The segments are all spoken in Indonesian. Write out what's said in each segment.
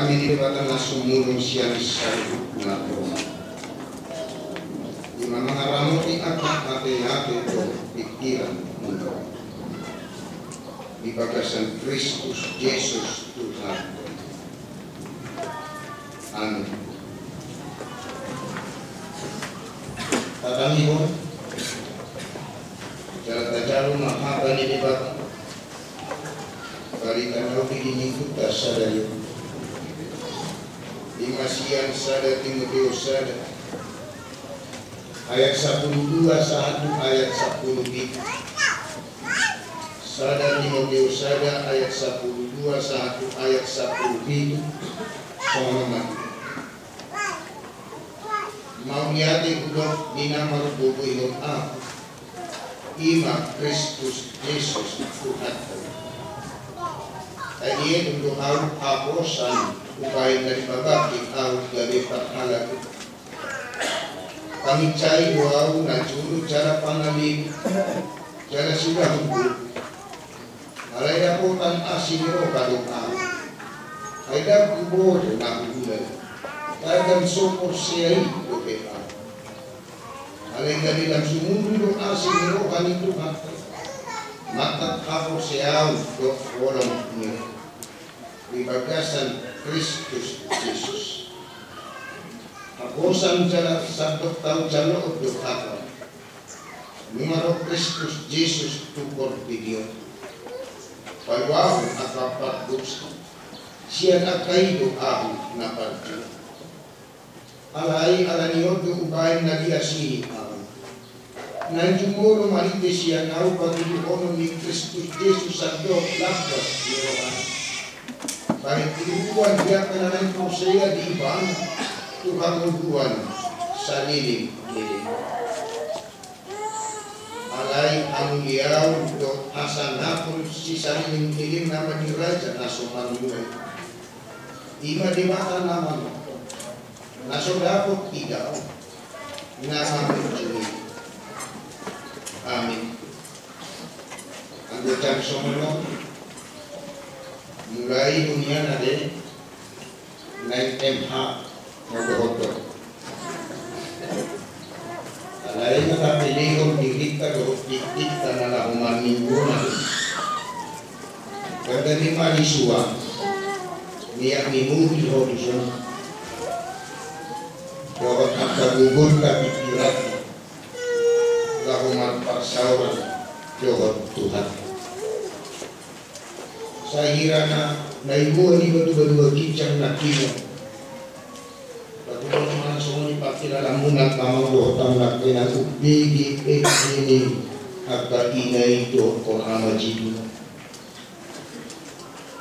kami dibatan na sumulong siya sa na po. Di manangaramot at hati-hati ito pikiran mundo. Di bagasan Kristus Jesus Tuhan. Amin. Tatami mo, jalan-jalan mahaba ni debat. Barikan aku dinyingkut sadari. Di Masian sada Timoteus sada. Ayat 12 ayat 10. Sada Timoteus sada ayat 12 ayat 10. Sama mau niati udok dinamar buku ilmu ima Kristus Yesus Tuhan. Tadi untuk hapusan upaya dari babaki au dari perhalat. Kami cai doau na juru cara pangali cara sudah hukum. Alai dapotan asiniro kadung au. Aida kubur na bulan. Kadang sopor siai doa. Alai dari dalam sumundo asiniro kanitu hati. Mata kapur siau do orang ni. Di bagasan Kristus Yesus. Hapusan jalan sabdok tahu jalan untuk apa? Numero Kristus Yesus tukor video. Pagwaw akapat buksa. Siya nakaido ahu na pagkila. Alay alaniyo do ubayin na diasihi ahu. Nanjumuro malite siya na upagili ono ni Kristus Yesus sabdok labas ni Rohan. Bahit tinubuan dia kananan po siya di ibang tuhanguduan sa lilim-lilim. Alay ang liyaw do hasanapon si sariling-lilim na maniraja na sumanuay. Ima di mata naman nasodapot ikaw na mamujuli. Amin. Ang dutang sumunod mulai dunia nade naik MH motor. Alai na kapilihon dikita dikita na lahuman minggu na. Kada ni malisuwa niyak ni mungkin horizon. Kawat nakagubun kapikiran lahuman parsauran Tuhan Tuhan. Sahira na naibuan ni batu-batu kincang na kino. Patuloy naman sa mga ipakilalamunan kamang buhotang na kinakupigi ini at kainay ito kung amajido.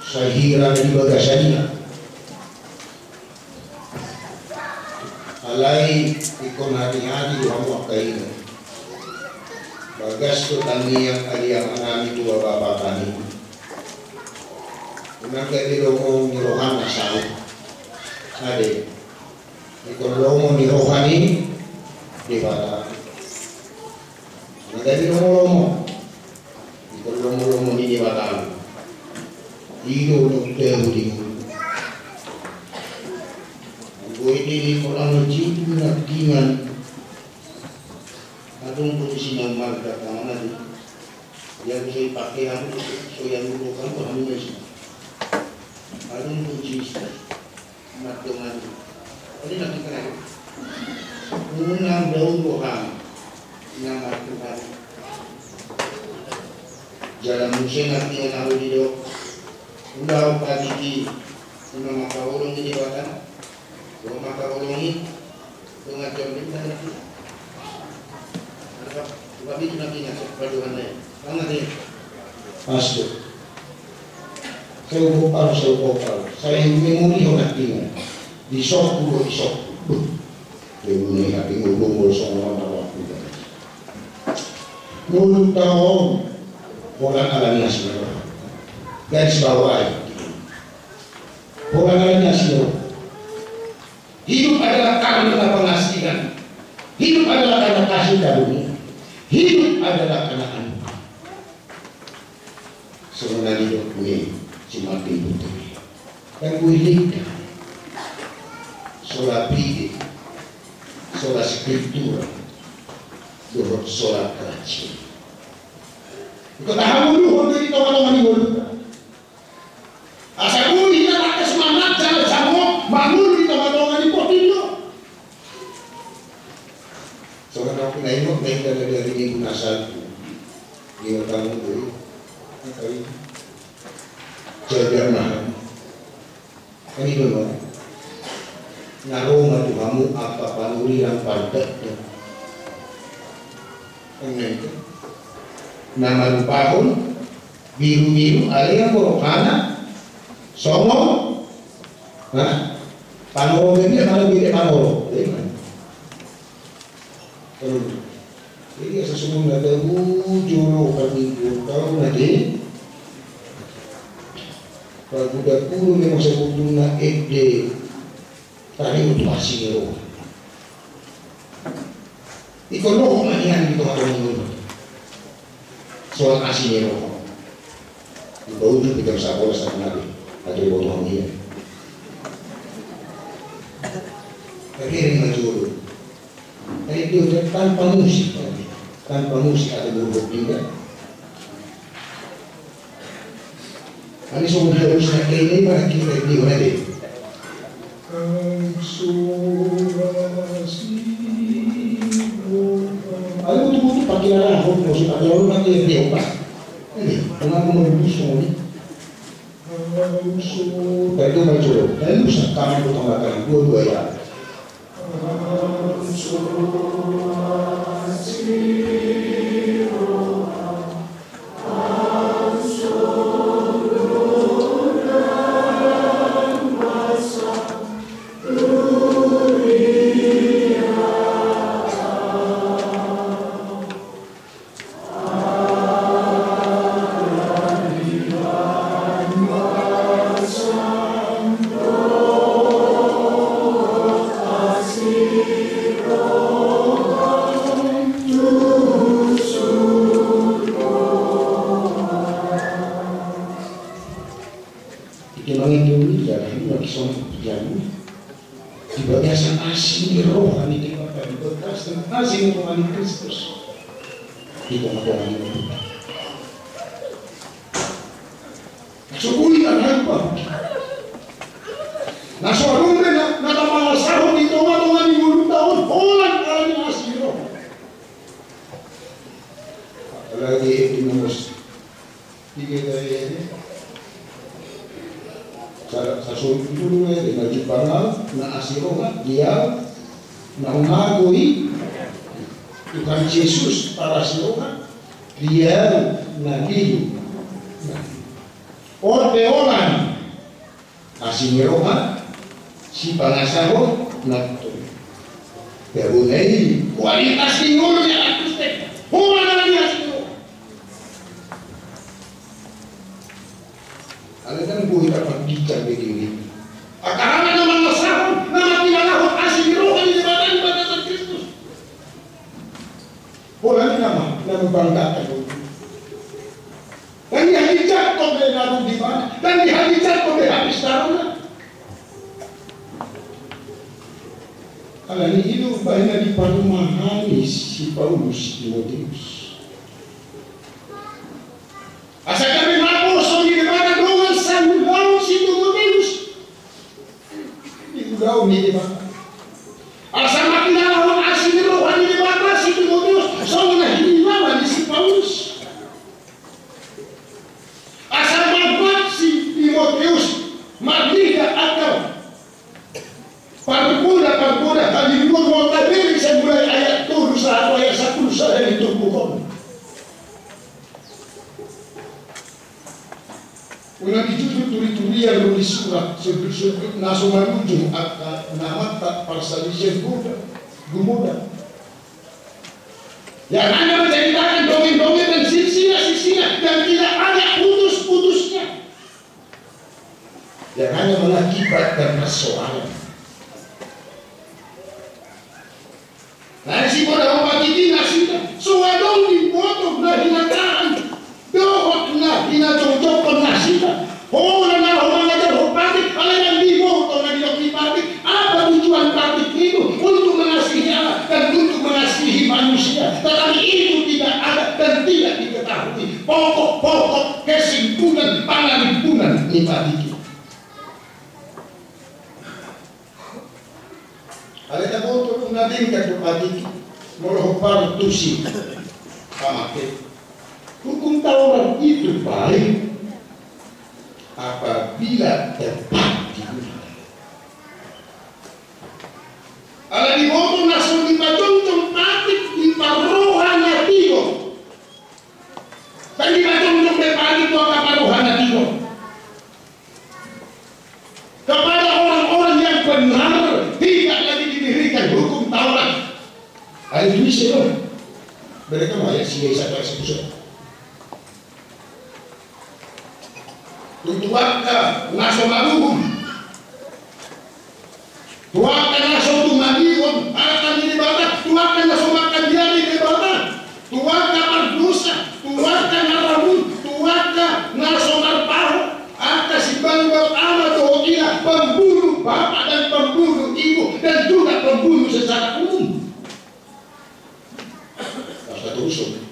Sahira na ibagasan niya. Alay ikon hati-hati huwag kainay. Bagas ko taniyang aliyang anami tuwa babakani. Nagkadi lomo ni Rohan na sao. Ade. Ikon lomo ni Rohan ini di bata. Nagkadi lomo. Ikon lomo ni di bata. Ito nung tehu di mundo. Ako ini orang jitu nagtingan. Atong posisi ng marga kama na di. Yang bisa dipakai hamu so yang bukan ko hamu mesmo. Alun po Jesus, matungan. Ano nakita na? Unang dauhan na matungan. Jalan musim natin na ako dito. Undaw patiki, unang makaulong di batan. Kung makaulongin, kung at yung bintang natin. Ano ba? Ibabit natin sa paduhan na yan. Ang natin? Pastor. Saya upah. Saya memori orang tinggal di sok. Memori hati ngulung sama orang tua. Ngulung tahu orang alamiah sebenarnya. Garis bawah. Orang alamiah sebenarnya. Hidup adalah karena pengasihan. Hidup adalah karena kasih karunia. Hidup adalah karena anugerah. Sebenarnya hidup ini cuma pintu dan kuilik sola fide, sola scrittura, durut sola gracia. Ikaw tahamuluhon na ito katanganingol. Asa ko hindi na semangat sa mo, mangun ito katanganingol. So kalau pinaimok na ito na dari nasal ko, hindi mo tanong ko okay. Jaga mahal. Kanino mo? Naroma Tuhamu apa panuri ang pagdaknya. Ano ito? Nama lupahon, biru-biru, ada yang borokana, songong, nah, panoro ini mana bilik panoro, jadi sesungguhnya ada juru peminggu kau nanti, kalau budak guru memang sebetulnya tadi untuk hasil ikon loh manian gitu atau minggu, soal hasilnya loh, bau juga kita bisa boleh sama nabi, ada bodoh dia, tapi ini majul. Tapi dia tanpa musik ada buruk juga. Ini semua harusnya ini pada kita di mana deh? Ada butuh pakai arah musik ada orang pakai dia apa? Ini orang mau busuk ni. Tapi itu majul. Lalu sekarang kita makan dua ya. Tuhan Yesus para siroha dia nabi orang asimiroha si pangasaho nato berulai kualitas tinggalnya akustik orang lagi asimiroha ada kan boleh dapat bicara begini akarana nama masaho nama tinalaho asimiroha di jabatan batasan Kristus boleh nama banggakan dan dihajat oleh lalu di mana dan dihajat oleh habis darahnya. Kalau ini hidup banyak di Palumahani si Paulus Timotius. Asal kami mampu di mana dengan sanggau si Timotius. Di udau ni di mana. Asal makin lawan asing rohani di mana si Timotius. Soalnya ini lawan di si Paulus. Asal membuat si Timotius magniga atau parkuda kali dua mau tabiri saya mulai ayat 7 atau ayat 10 saya itu bukan. Una dijujur turi-turi yang nulis surat sebut nasional ujung nama tak parsalisien Gumoda. Yang hanya menceritakan dongeng-dongeng dan silsilah-silsilah yang tidak ada putus-putusnya. Yang hanya mengakibatkan persoalan. Nah, si pada membagi nasibnya, suadong dipotong na hinataan, dohot na hinajojok nasibnya. Oh, na orang ajar hopati, kalau yang diboto na dilok dipati, apa tujuan mengetahui pokok-pokok kesimpulan pangalimpunan ni padiki. Ada boto natin ka padiki moroh partusi pamake. Hukum Taurat itu baik apabila tepat digunakan. Ala di boto nasun di pacong patik di parohana tigo. Dan di pacong patik itu apa parohana tigo? Kepada orang-orang yang benar tidak lagi diberikan hukum Taurat. Ada tulis itu. Mereka mau ayat sini satu eksekusi. Tutuaka naso maluhum, tuaka naso tumadion, akan dibata, tuaka naso makan dia dibata, tuaka mardusa, tuaka narabun, tuaka naso marpaho, akan si bangga ama tohila pembunuh bapak dan pembunuh ibu dan juga pembunuh secara umum. Satu usul.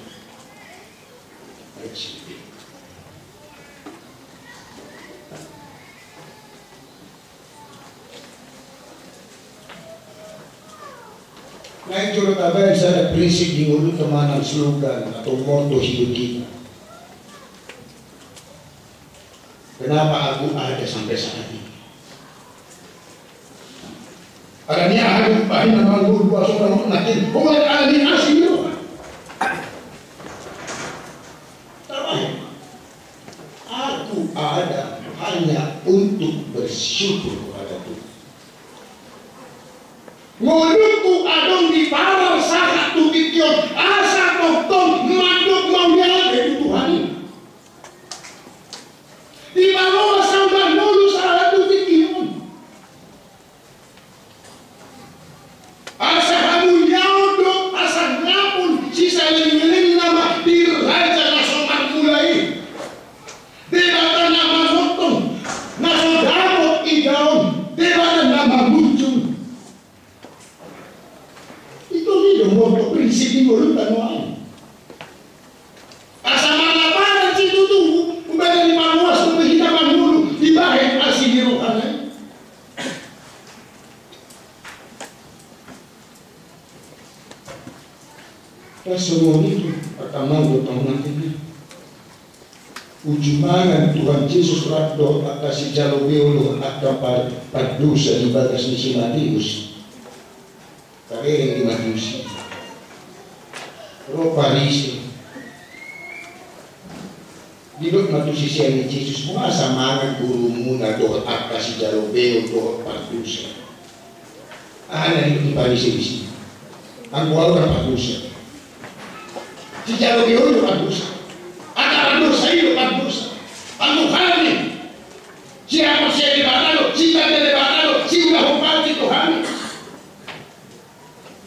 Nah itu kabar ada prinsip di mulut teman slogan atau moto hidup kita. Kenapa aku ada sampai saat ini? Adanya ada bahin nama guru asal nakin, bukan ada di asing. Aku ada hanya untuk bersyukur kepada Tuhan. Mulutku adong di parar sahat tu bikion asa tong manduk mau nyala Tuhan. Di bawah sampai mulut sahat tu bikion. Asa kamu nyaudok asa ngapun sisa lingling nama di raja nasomar mulai. Debata nama notong nasodamot idaon debata nama muncul. Untuk prinsip di mulut dan wang. Asa mana situ tuh udah dari manuas untuk kita dulu dibahas asih di rohani. Semua itu pertama tahu nanti ujumangan Tuhan Yesus Radho atas jalo beolo akan padusa di batas misi Matius. Tapi yang di Matius Roh Parisi Didot matusisi ni Jesus mga samangan gurumu na doon at kasi jalobeo doon padusa. Na dito ni Parisi di sini. Ang buwaw na padusa. Si jalobeo doon padusa. At padusa iyo padusa. Ang Tuhan ni siya siya di batalo, si tanda di batalo, si ulah hupati Tuhan.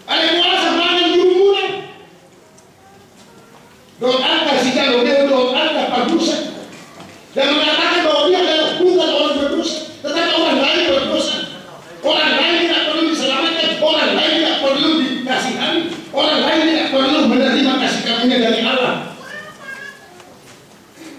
Alam mo sa mga gurumu na doon ata si jalobeo doon ata padusa dan mengatakan bahwa dia adalah bukan orang berdosa, tetapi orang lain berdosa. Orang lain tidak perlu diselamatkan, orang lain tidak perlu dikasihani, orang lain tidak perlu menerima kasih karunia dari Allah.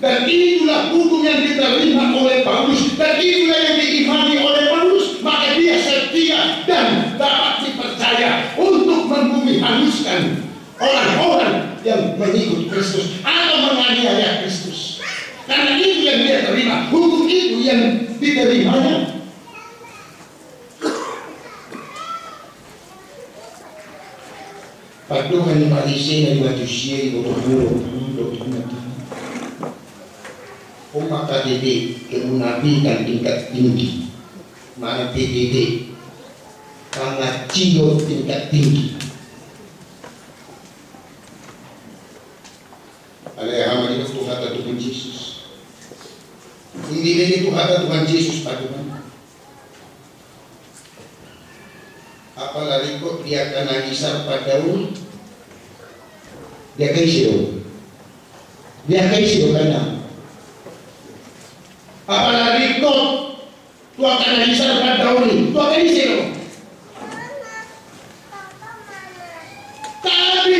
Dan itulah hukum yang diterima oleh Paulus, dan itulah yang diimani oleh Paulus. Maka dia setia dan dapat dipercaya untuk membumi haluskan orang-orang yang mengikut Kristus atau menganiaya Kristus. Karena itu yang dia terima, hukum itu yang diterimanya. Patuhan ni Malaysia na manusia ibu-ibu umat KDD kemunafikan tingkat tinggi, mana PDD pangacilo tingkat tinggi. Ada yang amal itu Tuhan Tuhan Yesus. Hindi din Tuhan Tuhan Yesus paduman. Apalagi kok dia akan ngisar padaul, dia kaisiro kana. Apalagi kok tu akan ngisar padaul, tu kaisiro. Tapi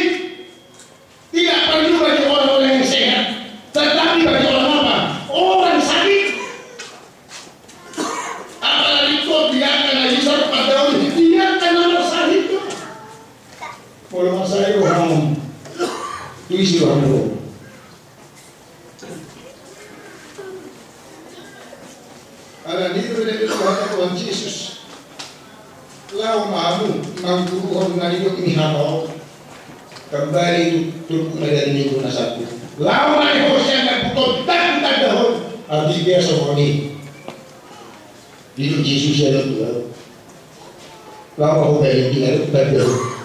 tidak perlu bagi orang-orang yang sehat Karena dito dari Tuhan Yesus. Lau mamu mangkuruhon ngayon inihabaw. Kembali turun dari minggu nasaku. Lau ngayon siya nagputol tak dahon. Abis biar sohoni. Dito Yesus siya nagputol. Lau ako balik tinggal berdua.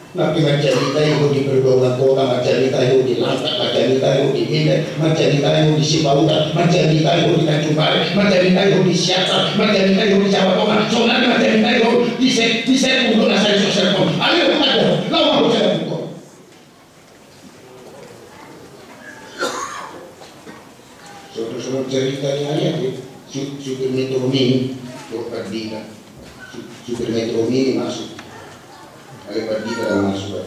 Nabi mencerita itu di pergaulan kota, mencerita itu di Lantak, mencerita itu di Medan, mencerita itu di Sipautan, mencerita itu di Tanjung Balai, mencerita itu di Siatar, mencerita itu di Jawa Tengah, soalnya mencerita itu di Serpong, saya Serpong. Ayo ada, lawan aku Serpong. Saudara-saudara cerita ini ayat Super Metro Mini, Perdina, Super Metro Mini masuk. Ayo pergi ke dalam masuk.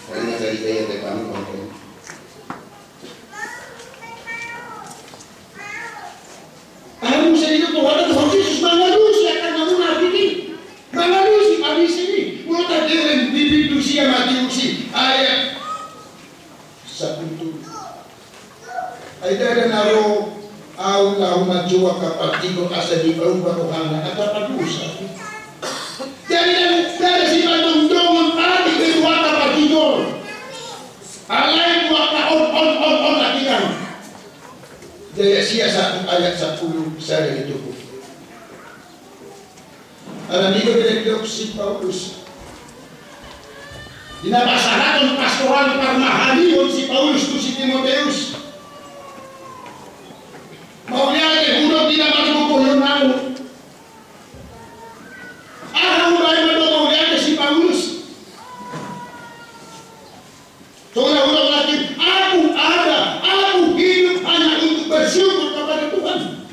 Karena tadi saya tekan konten. Kamu saya itu Tuhan Tuhan Yesus mengalus ya karena munafik. Mengalus habis ini. Mulut ada yang bibit usia mati usia ayat 1. Ada naro Allahumma jua kapatiko asa di berubah Tuhan atau padusa. Jadi dari si pandung-dungun tadi kedua kapal tidur. Alai buat on lagi kan. Jadi sia 1 ayat 10 saya itu. Ada juga dari si Paulus. Di nama sahabat pastoral parmahani si Paulus tu si Timoteus. Mau lihat huruf di nama buku yang mau. Mulai mendoakan si Paulus. Saudara lagi, aku hidup hanya untuk bersyukur kepada Tuhan.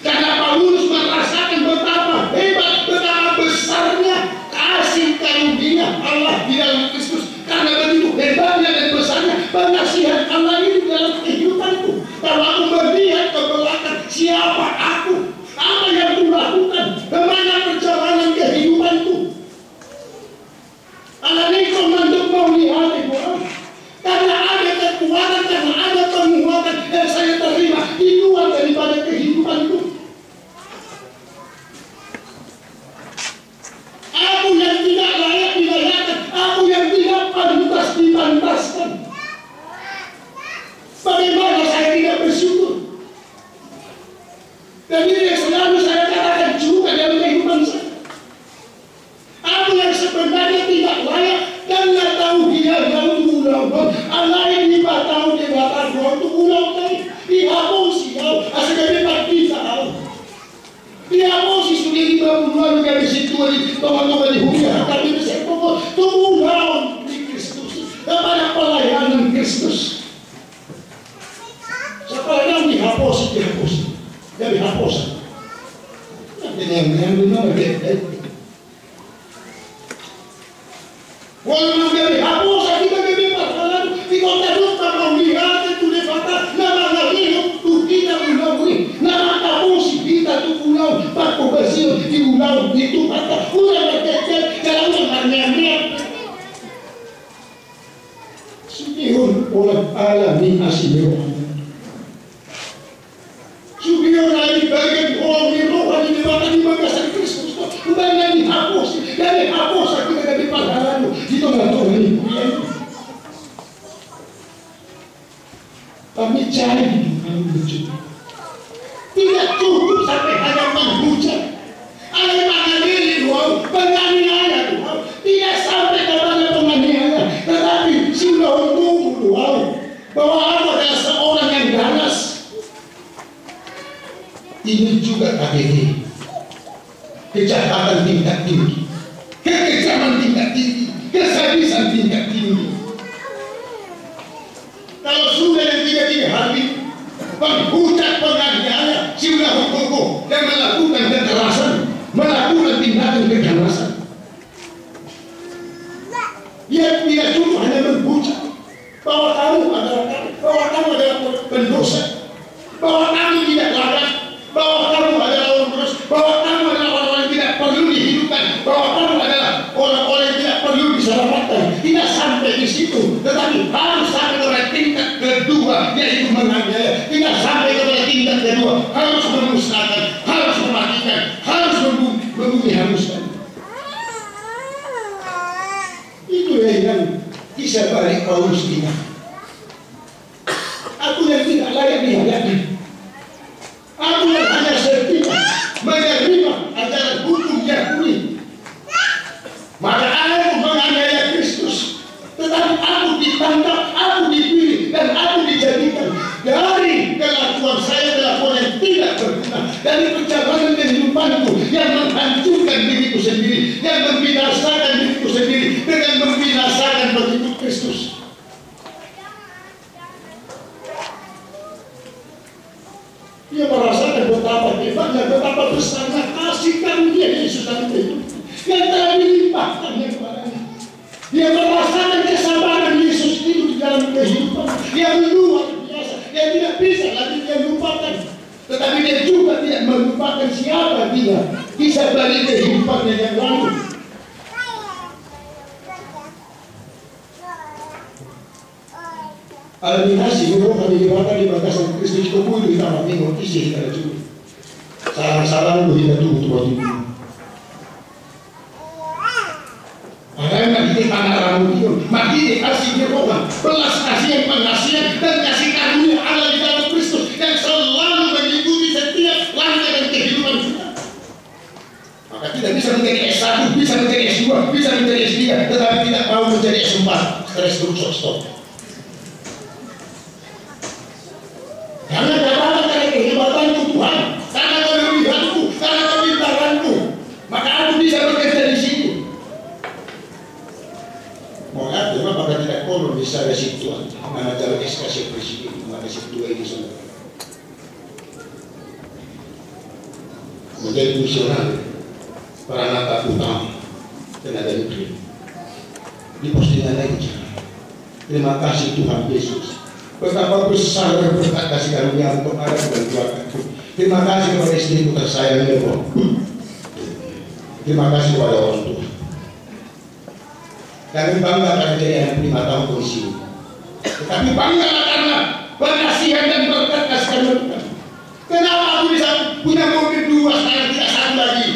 Karena Paulus merasakan betapa hebat, betapa besarnya kasih karunia Allah di dalam Kristus. Karena begitu hebatnya dan besarnya pengasihan Allah ini dalam kehidupanku. Kalau aku melihat ke belakang, siapa aku? Apa yang kulakukan? Kemana perjalanan kehidupanku? Alanikum manduk mau lihat Tuhan. Karena ada kekuatan, karena ada penguatan yang saya terima di luar daripada kehidupanku. Aku yang tidak layak dilayakkan, aku yang tidak pantas dipantaskan. Bagaimana saya tidak bersyukur? Dan ini yang selalu saya katakan juga dalam kehidupan saya. Aku yang sebenarnya tidak layak dan tidak tahu dia yang ulang. Allah ini tak tahu dia bakal untuk ulang tadi. Dihapusi kau, asal dari kita kau. Dihapusi sudah di bawah dari situ di teman-teman di hujan. Tapi saya pokok ulang di Kristus kepada pelayanan Kristus. Siapa yang dihapusi. Dari hapusan. Ini yang benar walaupun dari hapusan kita bebas kalau di kota duka mau lihat itu lewat nama hidup tu kita ulang ini nama hapusi kita tu ulang pakai bersih di ulang itu kata ulang berkecil kalau yang Subhanahu oleh Allah ni asyik. Supaya lagi bagian orang di roh ini bahkan di bagasan Kristus itu kemudian dihapus dari hapus kita dari pahala di tengah-tengah ini. Kami cari kami berjuang. Tidak cukup sampai hanya menghujat. Ada mengambil uang penganiayaan uang. Tidak sampai kepada penganiayaan, tetapi sudah tunggu uang bahwa aku adalah seorang yang ganas. Ini juga KBD, kejahatan tingkat tinggi, kekejaman tingkat tinggi, kesadisan tingkat tinggi. Kalau sudah yang tiga hari, penghujat penganiayaan, sudah hukum dan melakukan kekerasan, melakukan tindakan kekerasan. Dia tidak cuma hanya menghujat bahwa kamu adalah pendosa, bahwa kamu tidak layak, bahwa kamu adalah orang terus, bahwa kamu adalah orang yang tidak perlu dihidupkan, bahwa kamu adalah orang-orang yang tidak perlu diselamatkan. Tidak sampai di situ, tetapi harus sampai pada tingkat kedua kedua yaitu menganiaya, tidak sampai kepada tingkat kedua harus memusnahkan, harus mematikan, harus membunuh, hanguskan. Itu yang kisah balik Paulus ini. Aku yang tidak layak dihadapi, aku yang hanya setia menerima ajaran hukum Yahudi, maka aku menganiaya Kristus. Tetapi aku ditangkap, aku dipilih, dan aku dijadikan dari kelakuan saya, kelakuan yang tidak berguna, dari perjalanan kehidupanku yang menghancurkan diriku sendiri, yang membinasakan diriku sendiri dengan membinasakan pengikut Kristus. Dia merasakan betapa hebatnya, betapa besarnya kasih karunia Yesus dalam hidup yang telah dilimpahkannya kepadanya. Dia merasakan kesabaran Yesus itu di dalam kehidupan yang luar biasa, yang tidak bisa lagi dia lupakan. Tetapi dia juga tidak melupakan siapa dia bisa balik kehidupannya yang lalu. Eliminasi huruf kami dimakan di batasan Kristus kumpul di tanah minggu isi kita juga. Salam-salam bu kita tunggu tuh waktu itu. Karena kita tanah rambut itu, makin kasih Yehova, belas kasihan, pengasihan dan kasih karunia Allah di dalam Kristus yang selalu mengikuti setiap langkah dan kehidupan kita. Maka tidak bisa menjadi S1, bisa menjadi S2, bisa menjadi S3, tetapi tidak mau menjadi S4. Stres dulu, stop. Karena katakan karena kehebatanku Tuhan, karena kelebihanku, karena kepintaranku, maka aku bisa bekerja di situ. Mau lihat memang maka tidak kolon bisa ada situ Tuhan. Mana jalan SKC presiden, mana situ ini saudara. Menjadi fungsional, peranata utama tenaga nuklir. Di postingan lagi. Terima kasih Tuhan Yesus. Betapa besar berkat kasih karunia untuk ada dan keluargaku. Terima kasih kepada istriku tersayang Lebo. Terima kasih kepada orang tua. Kami bangga karena jadi anak 5 tahun polisi. Tetapi bangga karena pengasihan dan berkat kasih karunia. Kenapa aku bisa punya mobil 2 sekarang tidak 1 lagi?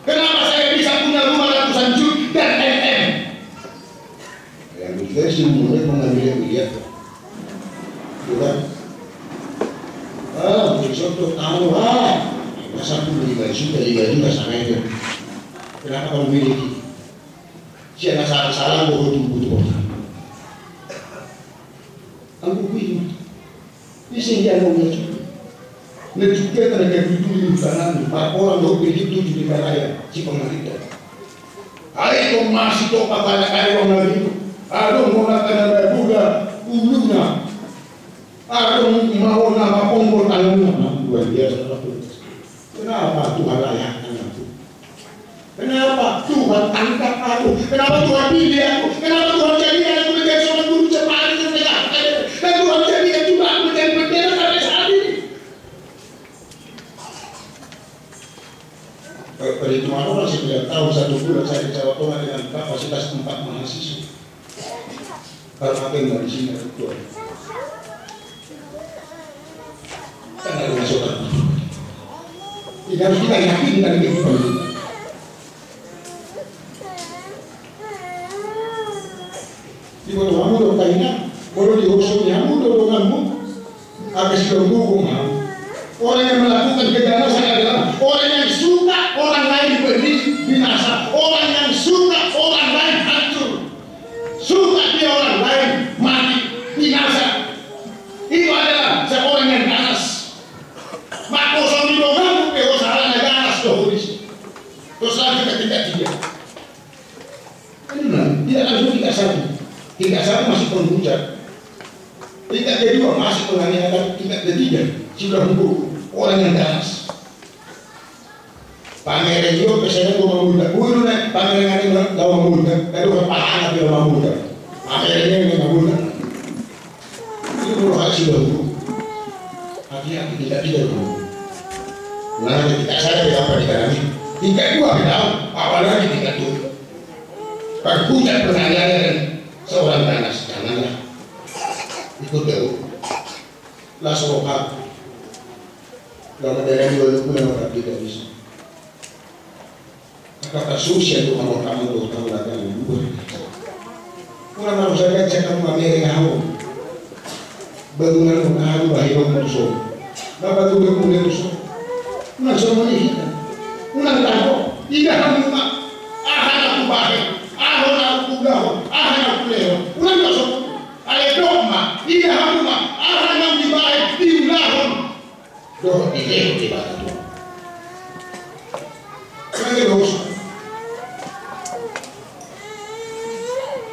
Kenapa saya bisa punya rumah ratusan juta dan MM? Yang versi mulai mengambil miliar. Bukan? Contoh tahu masa pun 5 juta sama itu. Kenapa kamu miliki? Siapa salah bohong butuh. Aku pilih. Ini yang mau juga. Juga tenaga hidup di kanan. Orang mau pilih itu di raya si pemerintah. Ayo masih topa banyak ayo lagi. Aduh mau nak kena buka ulunya. Aduh mau nama pongkol tangannya. Luar biasa. Kenapa Tuhan layakkan aku? Kenapa Tuhan angkat aku? Kenapa Tuhan pilih aku? Kenapa Tuhan jadikan aku menjadi seorang guru jemaat di tengah? Dan Tuhan jadikan juga aku menjadi bendera sampai saat ini. Perhitungan orang setiap tahun 1 bulan saya dijawab Tuhan dengan kapasitas 4 mahasiswa. Karena apa yang dari sini Tuhan? Kan ada masukkan. Tidak harus kita yakin dengan kehidupan kita. Di mana kamu dong kayaknya, kalau di usulnya kamu dong kamu, habis berhubung kamu. Orang yang melakukan keganasan adalah orang yang suka orang lain binasa, orang yang suka orang lain hancur, suka dia orang lain mati binasa. Itu adalah seorang yang ganas. Maka suami kamu kewasarannya ganas dohuris. Terus lagi ketika dia, tidak langsung tidak satu. Tingkat 1 masih penghujat, tingkat kedua masih penganiayaan, tingkat ketiga sudah hukum orang yang ganas. Pangeran juga pesannya gue mau muda, gue dulu nih pangeran ini gak mau muda, tapi gue pasangan dia mau muda, pangerannya yang mau muda. Itu perlu hal sudah hukum. Hati-hati tidak hukum. Nah ketika saya berapa di dalam ini, tingkat 2 tahu, apalagi tingkat 2. Penghujat penganiayaan seorang ganas, janganlah ikut dulu. lasokat. Kalau ada yang dulu pun orang tidak bisa. Kata susia itu kalau kamu tuh tahu lagi yang kurang harus saya cek kamu Amerika hawo. Bangunan hawo bahaya musuh. Bapak tuh berkumpul musuh. Nggak semua ini. Nggak tahu. Tidak kamu mak. Aku bahaya. Aku gaul. Aku lewat. Nggak masuk. Ada dogma. Tidak kamu mak. Aku dibayar diulang. Doh ini dibayar tuh. Lagi dosa.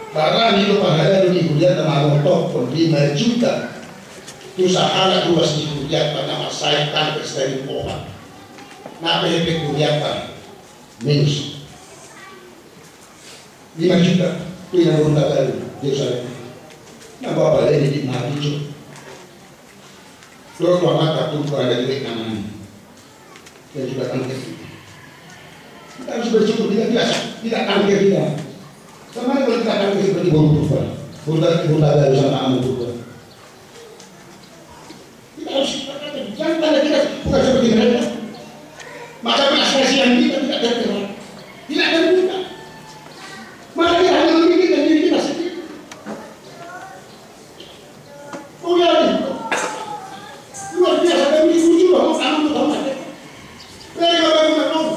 Barang itu pahala di kuliah teman top pun 5 juta. Tu sahala luas di kuliah pada masa kan dari pohon. Nah, PHP kuliah kan minus 5 juta. Tu yang runta kali dia saya. Nah, bapak ini di mati tu. Dua mata tu ada di kanan. Dan juga angkat. Kita harus bersyukur tidak angkat kita. Kemarin kalau kita akan seperti bom Tuhan, Buddha dari sama amu Tuhan. Kita harus jangan tanda kita bukan seperti mereka. Maka prestasi yang kita tidak terkenal, tidak terbuka. Maka dia hanya memikirkan diri kita sendiri. Oh ya, luar biasa kami diuji bahwa kamu tahu ada. Mereka baru tahu.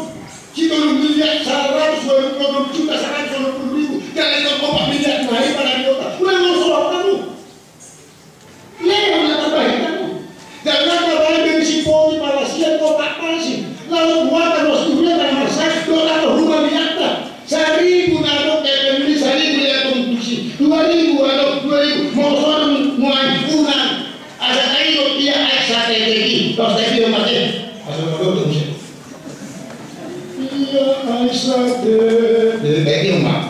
Kita melihat 120 juta 120 ribu. Jangan kau kopak miliar naik pada kota. Udah mau soal kamu. Ini yang terbaik kamu. Jangan terbaik dari si poli palasian kotak palsi. Lalu buatan wastunya dalam masyarakat dolar rumah biata. 1.000 nadok kayak beli 1.000 lihat tunggusi. 2.000 nadok 2.000. Mau soal muai unang. Ada kayu dia sate lagi. Kalau saya bilang mati. Asal mau tunggusi. Iya sate. Jadi kayak gimana?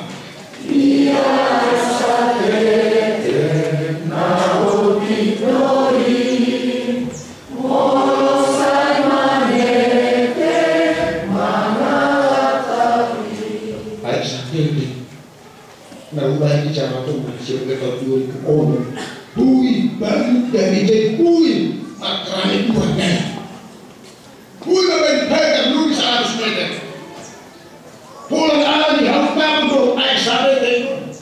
Narubahan di cara itu masih berkata-kata ke ono bui baru dari jadi bui makrami buatnya bui apa yang belum bisa harus mereka pulang alami harus bangun air sare itu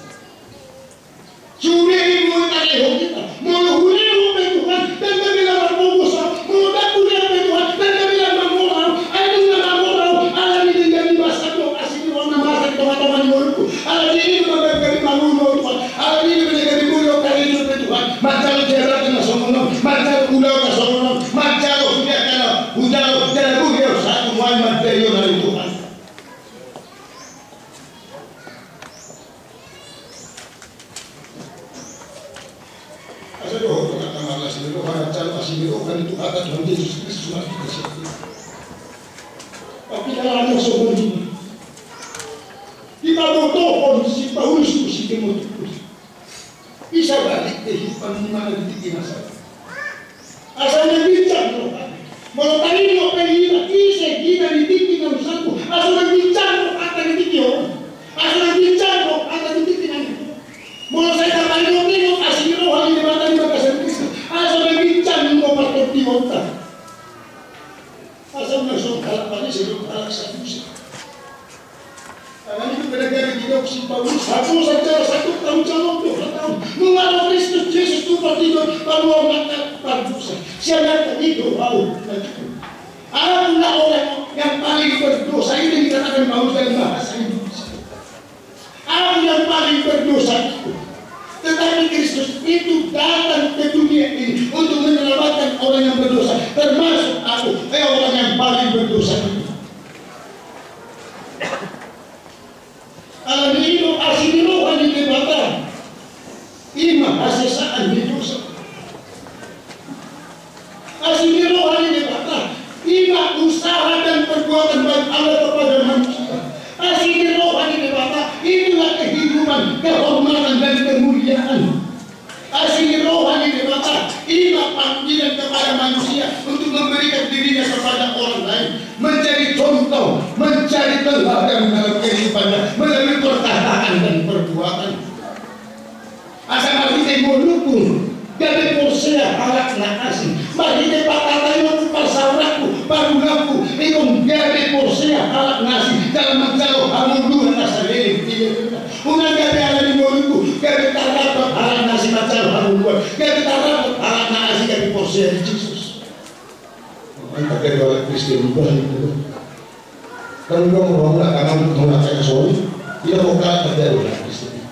cuma ini bui tak lehok kita mau huli apa Tuhan dan bilang berbosa mau tak huli apa Tuhan dan bilang bermoral ada bilang moral alami dengan dimasak lo kasih warna masak teman-teman mulutku alami ini Alam ini menjadi buruk kali itu Tuhan. Macam jarak dengan sombong, macam udah ke sombong, macam sudah kena udah jalan buruk satu Muhammad dari Tuhan. Asal doa kata malas itu doa cara masih doa itu kata Tuhan Yesus Kristus mati di situ. Tapi kalau ada sombong ini, kita butuh kondisi Paulus mesti kemudian. Bisa balik kehidupan di mana di masa. Asalnya bincang loh. Mau tadi mau pergi kisah kita di titik yang satu. Asalnya bincang loh kata di titik orang. Asalnya bincang loh kata di titik yang itu. Mau saya katakan lo tengok kasih roh di mata di makassar Kristus. Asalnya bincang mau pakai di otak. Asalnya so harapannya sebelum halak satu sih. Karena itu benar-benar hidup si Paulus satu saja satu tahun calon 2 tahun mengalami Kristus Yesus itu partido kalau mata berdosa. Siapa itu Paulus? Adalah orang yang paling berdosa ini dikatakan Paulus dalam bahasa Indonesia. Orang yang paling berdosa itu. Tetapi Kristus itu datang ke dunia ini untuk menyelamatkan orang yang berdosa, termasuk aku, orang yang paling berdosa itu. Alam itu asli rohani debatan, imam asesaan dosa. Asli rohani debatan, imam usaha dan perbuatan baik Allah kepada manusia. Asli rohani debatan, inilah kehidupan, kehormatan dan kemuliaan. Asli rohani debatan, imam panggilan kepada manusia untuk memberikan dirinya kepada orang lain, menjadi contoh, mencari teladan dalam kehidupannya melalui perkataan dan perbuatan. Asal kita melukung dari persea halak na asin. Mahina patatayo ng pasarakku, parunaku, ikong gabi po siya halak na asin. Dalam magsalo, hamuluhan na sa lilig. Unang gabi ala ni Moluku, gabi tarapat halak na asin magsalo, hamuluhan. Gabi tarapat halak na asin, gabi po siya ni Jesus. Ang pagkagawa ng Kristiyan ba? Kalau kau mau melakukan mengatakan sorry, dia mau kata dari Kristian.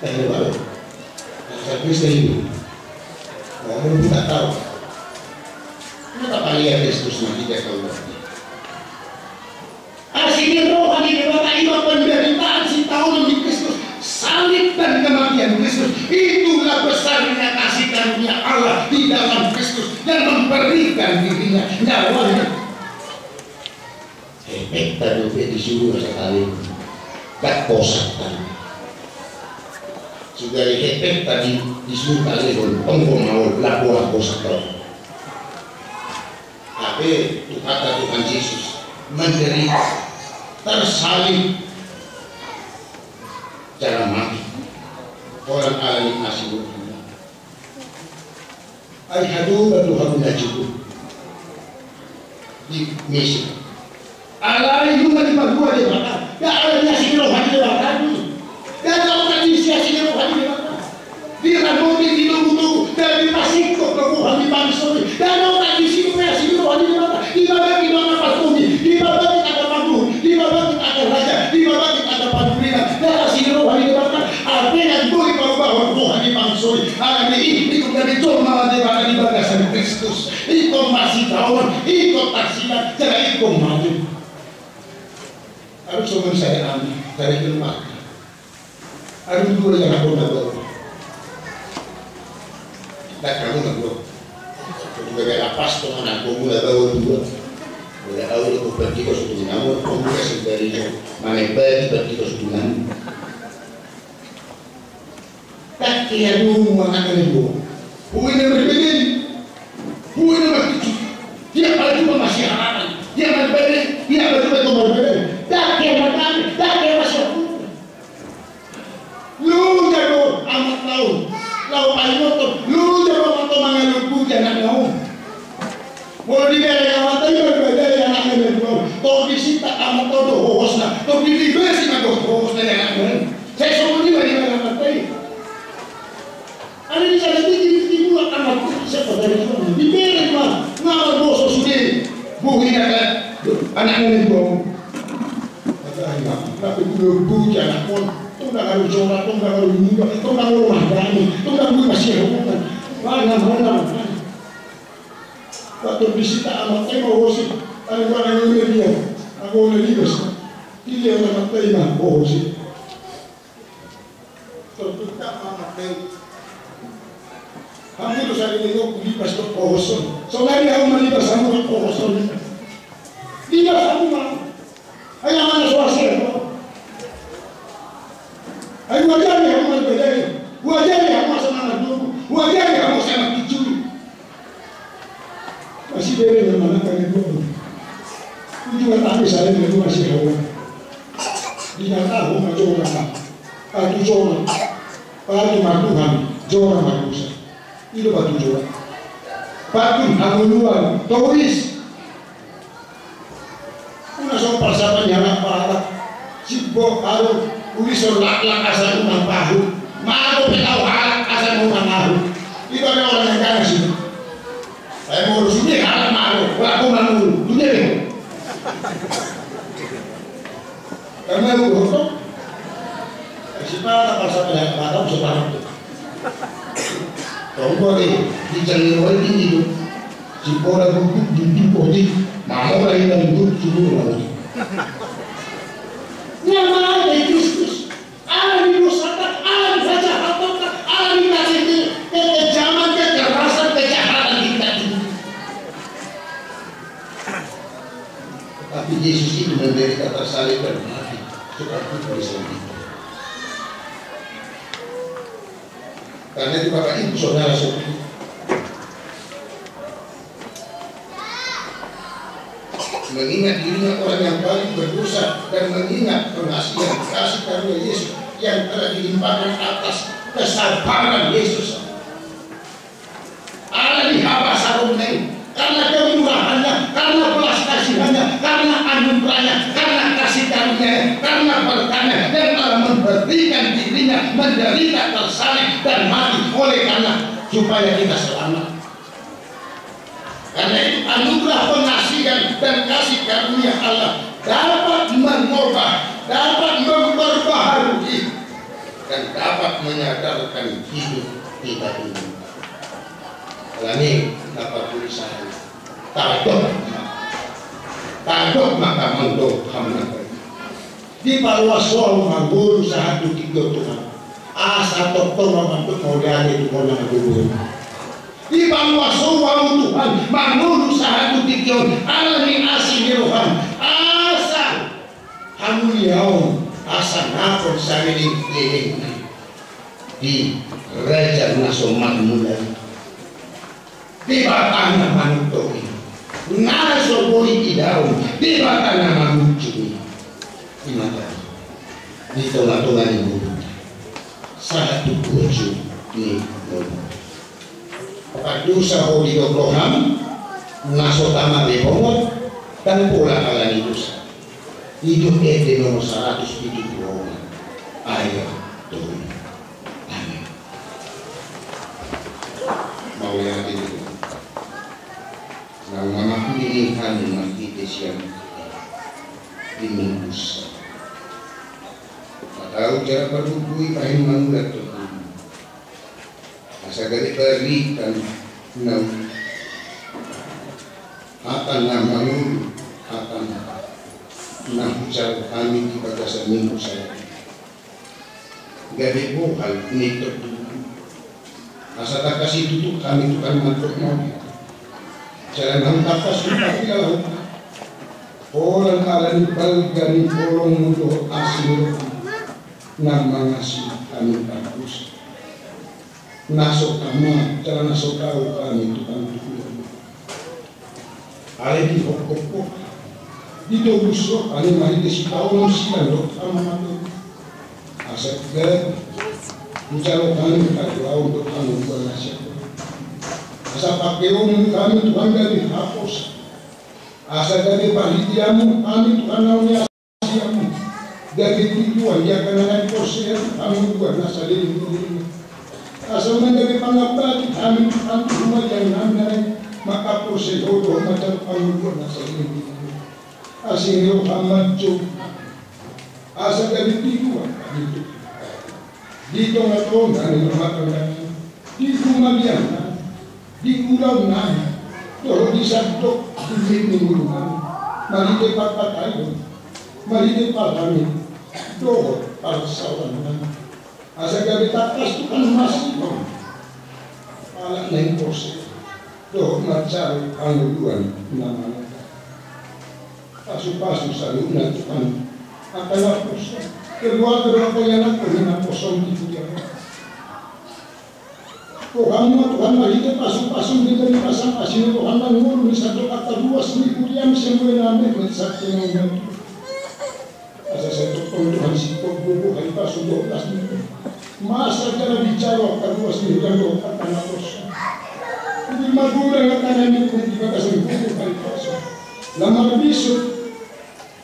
Tapi baru, asal Kristian itu, orang tidak tahu. Kenapa lihat Kristus nanti dia tahu? Asyik rohani dewata iman penderitaan si tahun di Kristus, salib dan kematian Kristus. Itulah besarnya kasih karunia Allah di dalam Kristus yang memberikan dirinya nyawanya. Tadi disuruh sekali tak kosakan sudah dihepek tadi disuruh kali pengkomawal lakukan kosakan tapi itu kata Tuhan Yesus menderita tersalib cara mati orang alim asing ayhadu Tuhan cukup di misi ala itu mati berdua di mana? Ya ala dia sini rohani di mana? Ya kalau tadi dia sini rohani di mana? Dia ramu di tunggu dari pasik kok rohani pansori. Dan kalau tadi sini dia sini rohani di mana? Di mana pasumi? Di mana ada pagu? Di mana ada raja? Di mana ada padurina? Dan sini rohani di mana? Apa yang boleh bawa rohani pansori? Ala ini ikut dari cuma di mana di bagasan Kristus. Ikut masih tahun, ikut taksiran, jangan ikut maju. Harus cuma saya ambil dari tempat. Harus dulu yang aku nak buat. Tak kamu nak buat. Juga kayak lapas tu mana aku mulai bawa dua. Mulai awal aku pergi ke suatu nama, aku mulai sebenarnya mana pergi ke suatu nama. Tak kira dulu mana kena buat. Bukan yang berbeda. Bukan yang berbeda. Dia pada cuma masih harapan. Dia berbeda. Dia betul-betul berbeda. Tak kira macam, tak kira macam. Lu jago amat tahu, lau paling motor. Lu jago motor mengaluku jangan tahu. Mau diberi amat tahu berbeda yang nak mengaluku. Toh disita amat tahu doh hosna, toh diberi sih doh hosna yang nak mengaluku. Saya semua ni beri amat tahu. Ada di sana di mulut amat siapa dari sana. Diberi mah, ngamar bos sudah buhin anak mengaluku. Tapi dulu jangan pun, tunggu kalau coba, tunggu kalau minggu, tunggu kalau mahdani, tunggu kalau masih hubungan, mana. Waktu bisita amat saya mau sih, ada orang yang dia, aku oleh libas, dia amat saya mau sih. Tertutup amat saya. Kamu tu saya ini libas tu kohoson, soalnya aku melibas kamu kohoson. Libas kamu mah. Ayah mana suasana? Ayah wajar ni kamu berbeda. Wajar ni kamu sama dulu. Wajar ni kamu sama kicuri. Masih beda dengan mana kalian dulu. Tujuan kami saya itu masih kawan. Dia tahu macam mana. Patu joran, patu matuhan, joran manusia. Itu patu joran. Patu hamuluan, tulis. Unasong persamaan yang apa? Cibo aru ulisor lak asal unang pahu. Malu petau halak asal unang pahu. Itu ada orang yang kalah sini. Saya mau urus ini halak malu, aku malu. Dunia ni. Karena lu hotok. Siapa persamaan yang apa? Siapa itu? Kau boleh dijalin lagi itu. Cibo lagu di poti. Mau lagi dan itu suruh lagi. Nama dari Kristus, Allah di Nusantara, Allah di Raja Hatota, Allah di kasih kekejaman, kekerasan, kejahatan kita ini. Tapi Yesus itu menderita tersalib dan mati, seperti tulisan itu. Karena itu Bapak Ibu Saudara-saudari. Mengingat dirinya orang yang paling berdosa dan mengingat pengasihan kasih karunia Yesus yang telah dilimpahkan atas kesabaran Yesus. karena kemurahannya, karena belas kasihannya, karena anugerahnya, karena kasih karunia, karena berkahnya yang telah memberikan dirinya menderita, tersalib dan mati oleh karena supaya kita selamat. Karena itu anugerah pengasihan dan kasih karunia Allah dapat mengubah, dapat memperbaharui, dan dapat menyadarkan hidup kita ini. Ini dapat tulisan takut maka mendok hamna di paluasol manggul satu tiga Tuhan asa doktor membantu mauliane di kolam dulu di paluasol wau Tuhan manggul satu tiga alami asih Tuhan asa hamuliau asa napon saling di Raja Nasoman mulai di batang manutoi naso boi idau di batang manucui di mata di tengah-tengah ibu satu buju ni padusa holi Abraham naso tama behongot dan pula alani dosa hidup ede nomor 170 ayat tuh amin mau yang ini na mamakulihan makita siya dimingkus. Tahu cara berhubungi pahin manulat tu. Asa gani berikan nam akan namangun akan nam ucap kami di bagasan minggu saya. Gadi buhal ni tertutup. Asa tak kasih tutup kami tu kan mantuk mau. Jangan tapas kita laut. Orang alam balgani orang mudo asli nama ngasih kami bagus. Nasok kama jangan nasok kau kami Tuhan Tuhan. Ale di hokok di dobusro ale mari desi kau silan dok kama tu. Asal ke bicara kami kau untuk kami berhasil. Asa pakaimu kami Tuhan dari hapus. Asa dari pahitiamu kami Tuhan naunya asiamu. Dari tujuan yang kenangan posir kami buat nasa diri. Asa dari pangabati kami Tuhan rumah yang namanya maka posir jodoh macam kami buat nasa diri. Asing Muhammad Job. Asa dari tujuan itu. Dito ngaton dari rumah kami. Di rumah dia. Di ulang nanya, kalau di sabtu di minggu mari depan pakai, mari depan kami, doa para sawan. Asal kami takas tu kan masih dong, alat naik proses, doa macam anuduan nama. Pasu selalu nanti kan akan hapus. Keluar berapa yang nak kena kosong di dunia. Tuhan mari kita pasung kita di pasang asin Tuhan mengurus di satu kata dua seni kuliah semua nama satu yang asal satu Tuhan situ buku hari pasung 12 minggu masa cara bicara kedua seni dan dua kata napos di Madura kata yang di bagasan buku hari pasung lama besok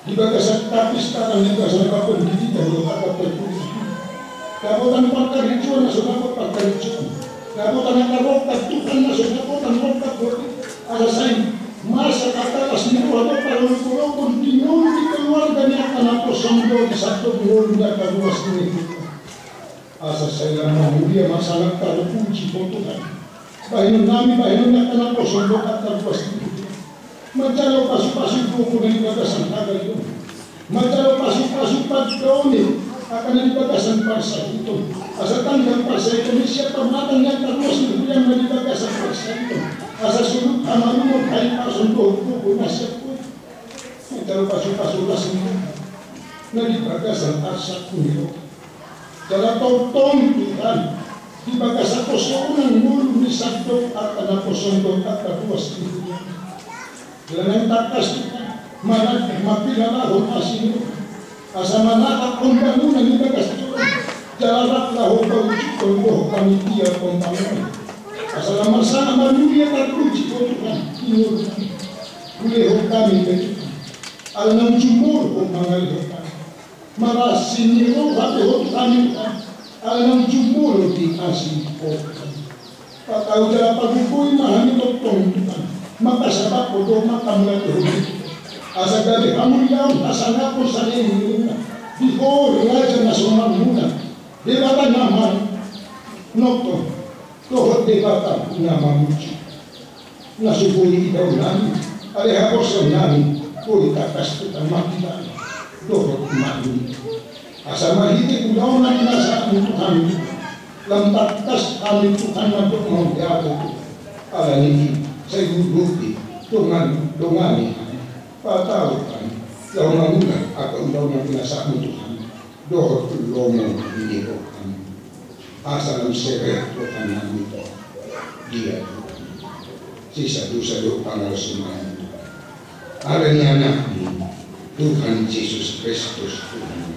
di bagasan tapis tangan yang bagasan kapal di kita dua kata tertulis kabutan pakar ricuan asal pakar ricuan kabutan akarokat Tuhan masuk kabutan rokat ada saya masa kata aslimu ada kalau bingung di keluarga ni akan aku sambung di satu bingung dan kedua sini asa saya lama dia masalah kalau puji Tuhan bahin nami bahin akan aku sambung kata kedua sini macam pasu buku dari bagasan tagal itu macam pasu padoni akan di bagasan parsa itu asal tanggal parsa itu siapa matang yang terus yang di bagasan parsa itu asal surut amalu kai pasu buku nasib macam pasu lasmi na di bagasan parsa itu dalam tong Tuhan di bagasan kosongan mulu di satu akan kosong kata dua itu dalam takas mana mapilah asin asa manaka pembangunan di bagas jalan lahu kau panitia pembangunan asa lamar sana manusia terpuji Tuhan jumur kami. Bulehok kami ke Tuhan. Alam jumur o mga lihok kami. Marasin nilo hati-hati kami Tuhan. Alam jumur di kasih o kami. Patau jala pagukoy mahani totong Tuhan. Makasabak ko do makamula Tuhan. Asa gabi hamuliam asana ko sa nila. Before raja nasional muna. Debata naman. Nokto. Tohot debata naman muci. Nasubuli itaw namin. Alehapos namin. Kuri takas tutang makita. Tohot namin. Asa mahiti kudaw na nasa Tuhan. Lamtakas kami Tuhan na doon yato. Alanihi sa gugupi. Tungani. Patawag kami. Daw na muna at ang daw na pinasa mo Tuhan. Dohot lomo hindi ko kami. Asa ng sekreto ka namin ito. Dia sisa-dusa pangal sumayan. Aral niya na Tuhan Jesus Kristus Tuhan.